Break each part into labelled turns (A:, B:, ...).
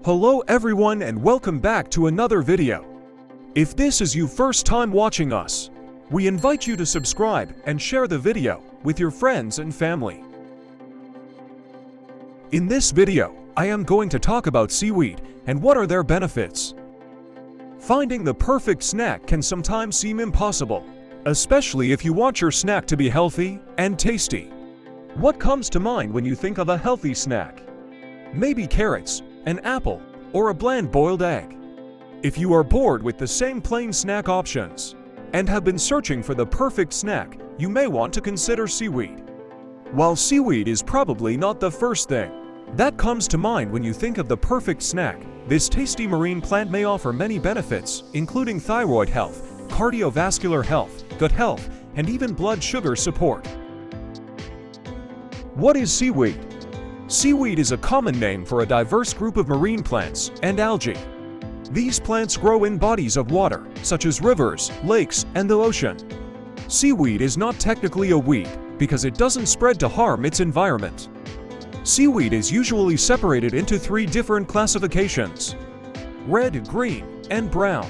A: Hello everyone and welcome back to another video. If this is your first time watching us, we invite you to subscribe and share the video with your friends and family. In this video, I am going to talk about seaweed and what are their benefits. Finding the perfect snack can sometimes seem impossible, especially if you want your snack to be healthy and tasty. What comes to mind when you think of a healthy snack? Maybe carrots, an apple, or a bland boiled egg. If you are bored with the same plain snack options and have been searching for the perfect snack, you may want to consider seaweed. While seaweed is probably not the first thing that comes to mind when you think of the perfect snack, this tasty marine plant may offer many benefits, including thyroid health, cardiovascular health, gut health, and even blood sugar support. What is seaweed? Seaweed is a common name for a diverse group of marine plants and algae. These plants grow in bodies of water, such as rivers, lakes, and the ocean. Seaweed is not technically a weed because it doesn't spread to harm its environment. Seaweed is usually separated into three different classifications: red, green, and brown.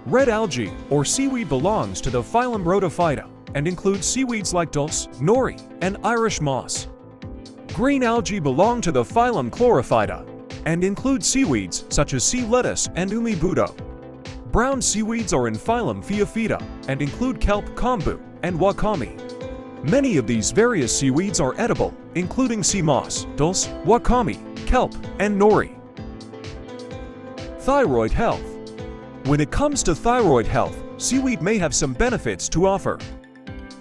A: Red algae, or seaweed, belongs to the phylum Rhodophyta and includes seaweeds like dulse, nori, and Irish moss. Green algae belong to the phylum Chlorophyta and include seaweeds such as sea lettuce and umibudo. Brown seaweeds are in phylum Phaeophyta and include kelp, kombu, and wakame. Many of these various seaweeds are edible, including sea moss, dulse, wakame, kelp, and nori. Thyroid health. When it comes to thyroid health, seaweed may have some benefits to offer.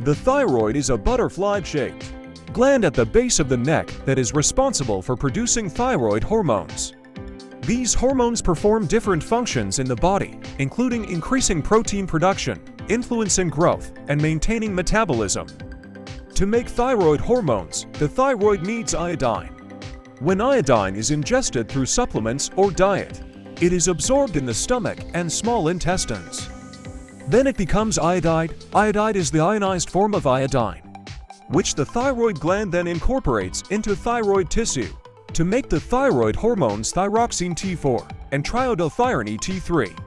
A: The thyroid is a butterfly-shaped gland at the base of the neck that is responsible for producing thyroid hormones. These hormones perform different functions in the body, including increasing protein production, influencing growth, and maintaining metabolism. To make thyroid hormones, the thyroid needs iodine. When iodine is ingested through supplements or diet, it is absorbed in the stomach and small intestines. Then it becomes iodide. Iodide is the ionized form of iodine, which the thyroid gland then incorporates into thyroid tissue to make the thyroid hormones thyroxine T4 and triiodothyronine T3.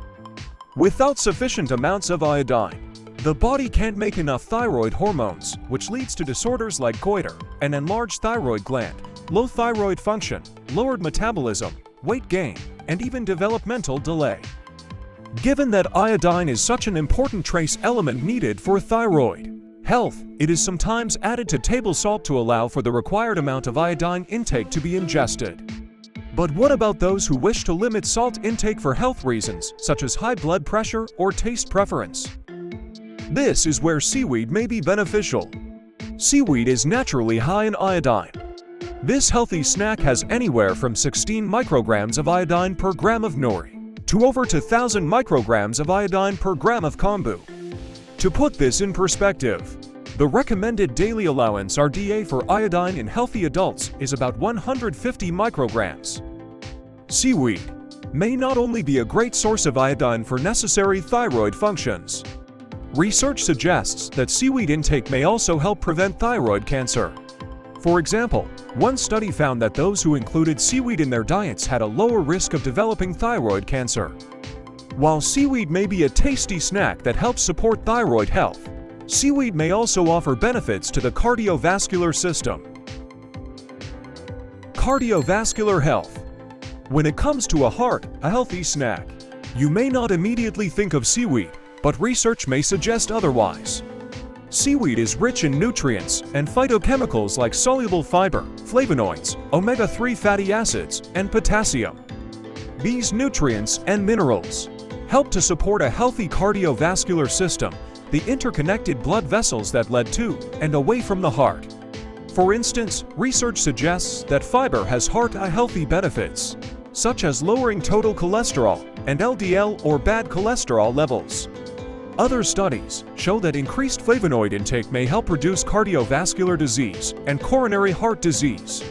A: Without sufficient amounts of iodine, the body can't make enough thyroid hormones, which leads to disorders like goiter, an enlarged thyroid gland, low thyroid function, lowered metabolism, weight gain, and even developmental delay. Given that iodine is such an important trace element needed for thyroid health, it is sometimes added to table salt to allow for the required amount of iodine intake to be ingested. But what about those who wish to limit salt intake for health reasons, such as high blood pressure or taste preference? This is where seaweed may be beneficial. Seaweed is naturally high in iodine. This healthy snack has anywhere from 16 micrograms of iodine per gram of nori to over 2,000 micrograms of iodine per gram of kombu. To put this in perspective, the recommended daily allowance RDA for iodine in healthy adults is about 150 micrograms. Seaweed may not only be a great source of iodine for necessary thyroid functions. Research suggests that seaweed intake may also help prevent thyroid cancer. For example, one study found that those who included seaweed in their diets had a lower risk of developing thyroid cancer. While seaweed may be a tasty snack that helps support thyroid health, seaweed may also offer benefits to the cardiovascular system. Cardiovascular health. When it comes to a healthy snack, you may not immediately think of seaweed, but research may suggest otherwise. Seaweed is rich in nutrients and phytochemicals like soluble fiber, flavonoids, omega-3 fatty acids, and potassium. These nutrients and minerals help to support a healthy cardiovascular system, the interconnected blood vessels that lead to and away from the heart. For instance, research suggests that fiber has heart-healthy benefits, such as lowering total cholesterol and LDL or bad cholesterol levels. Other studies show that increased flavonoid intake may help reduce cardiovascular disease and coronary heart disease.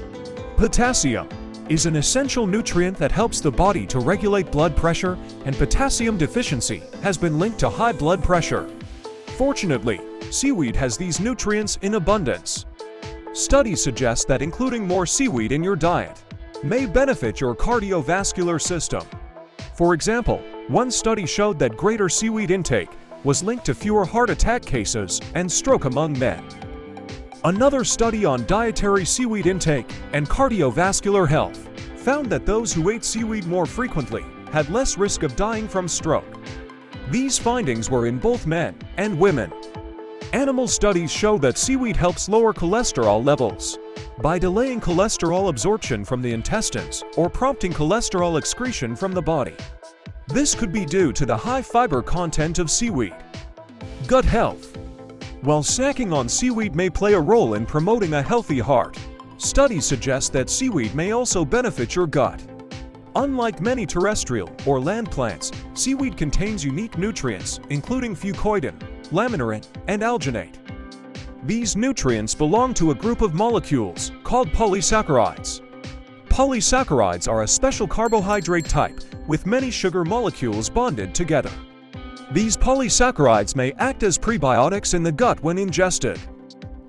A: Potassium is an essential nutrient that helps the body to regulate blood pressure, and potassium deficiency has been linked to high blood pressure. Fortunately, seaweed has these nutrients in abundance. Studies suggest that including more seaweed in your diet may benefit your cardiovascular system. For example, one study showed that greater seaweed intake was linked to fewer heart attack cases and stroke among men. Another study on dietary seaweed intake and cardiovascular health found that those who ate seaweed more frequently had less risk of dying from stroke. These findings were in both men and women. Animal studies show that seaweed helps lower cholesterol levels by delaying cholesterol absorption from the intestines or prompting cholesterol excretion from the body. This could be due to the high fiber content of seaweed. Gut health. While snacking on seaweed may play a role in promoting a healthy heart, studies suggest that seaweed may also benefit your gut. Unlike many terrestrial or land plants, seaweed contains unique nutrients, including fucoidan, laminin, and alginate. These nutrients belong to a group of molecules called polysaccharides. Polysaccharides are a special carbohydrate type with many sugar molecules bonded together. These polysaccharides may act as prebiotics in the gut when ingested.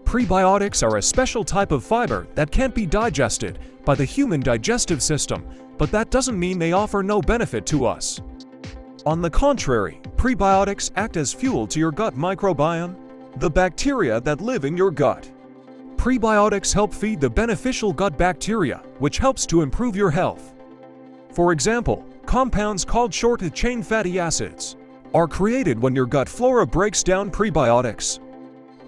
A: Prebiotics are a special type of fiber that can't be digested by the human digestive system, but that doesn't mean they offer no benefit to us. On the contrary, prebiotics act as fuel to your gut microbiome, the bacteria that live in your gut. Prebiotics help feed the beneficial gut bacteria, which helps to improve your health. For example, compounds called short-chain fatty acids are created when your gut flora breaks down prebiotics.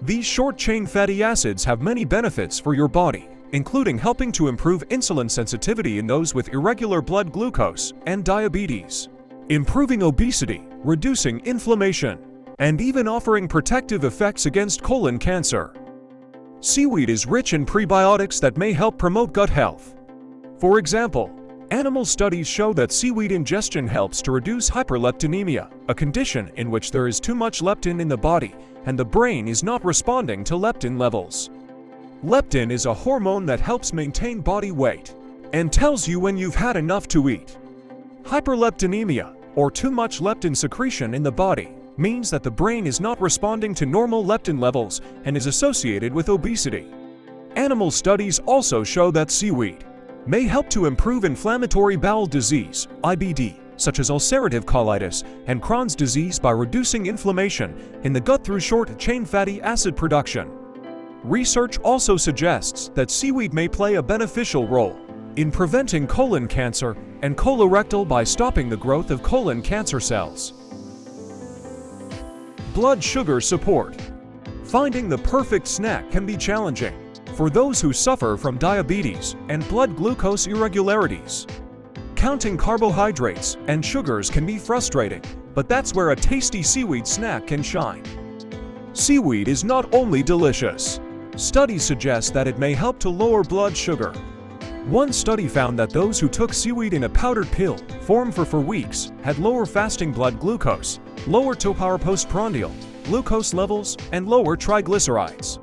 A: These short-chain fatty acids have many benefits for your body, including helping to improve insulin sensitivity in those with irregular blood glucose and diabetes, improving obesity, reducing inflammation, and even offering protective effects against colon cancer. Seaweed is rich in prebiotics that may help promote gut health. For example, animal studies show that seaweed ingestion helps to reduce hyperleptinemia, a condition in which there is too much leptin in the body and the brain is not responding to leptin levels. Leptin is a hormone that helps maintain body weight and tells you when you've had enough to eat. Hyperleptinemia, or too much leptin secretion in the body, means that the brain is not responding to normal leptin levels and is associated with obesity. Animal studies also show that seaweed may help to improve inflammatory bowel disease, IBD, such as ulcerative colitis and Crohn's disease by reducing inflammation in the gut through short-chain fatty acid production. Research also suggests that seaweed may play a beneficial role in preventing colon cancer and colorectal by stopping the growth of colon cancer cells. Blood sugar support. Finding the perfect snack can be challenging for those who suffer from diabetes and blood glucose irregularities. Counting carbohydrates and sugars can be frustrating, but that's where a tasty seaweed snack can shine. Seaweed is not only delicious. Studies suggest that it may help to lower blood sugar. One study found that those who took seaweed in a powdered pill form for weeks had lower fasting blood glucose, lower topower postprandial glucose levels, and lower triglycerides.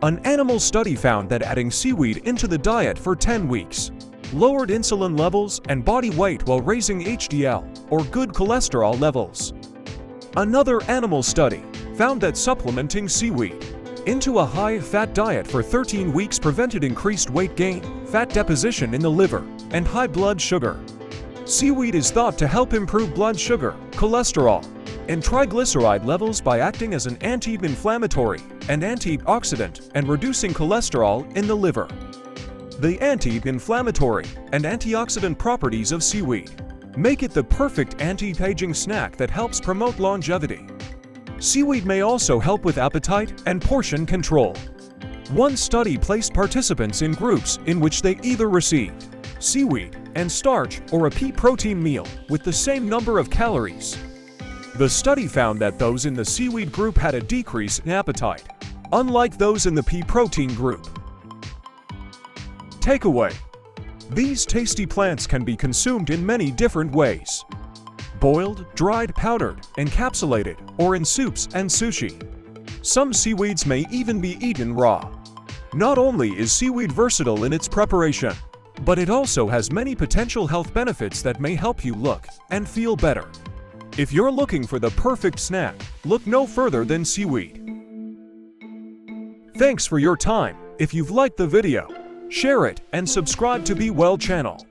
A: An animal study found that adding seaweed into the diet for 10 weeks lowered insulin levels and body weight while raising HDL, or good cholesterol levels. Another animal study found that supplementing seaweed into a high-fat diet for 13 weeks prevented increased weight gain, fat deposition in the liver, and high blood sugar. Seaweed is thought to help improve blood sugar, cholesterol, and triglyceride levels by acting as an anti-inflammatory and antioxidant and reducing cholesterol in the liver. The anti-inflammatory and antioxidant properties of seaweed make it the perfect anti-aging snack that helps promote longevity. Seaweed may also help with appetite and portion control. One study placed participants in groups in which they either received seaweed and starch or a pea protein meal with the same number of calories. The study found that those in the seaweed group had a decrease in appetite, unlike those in the pea protein group. Takeaway: these tasty plants can be consumed in many different ways: boiled, dried, powdered, encapsulated, or in soups and sushi. Some seaweeds may even be eaten raw. Not only is seaweed versatile in its preparation, but it also has many potential health benefits that may help you look and feel better. If you're looking for the perfect snack, look no further than seaweed. Thanks for your time. If you've liked the video, share it, and subscribe to Be Well channel.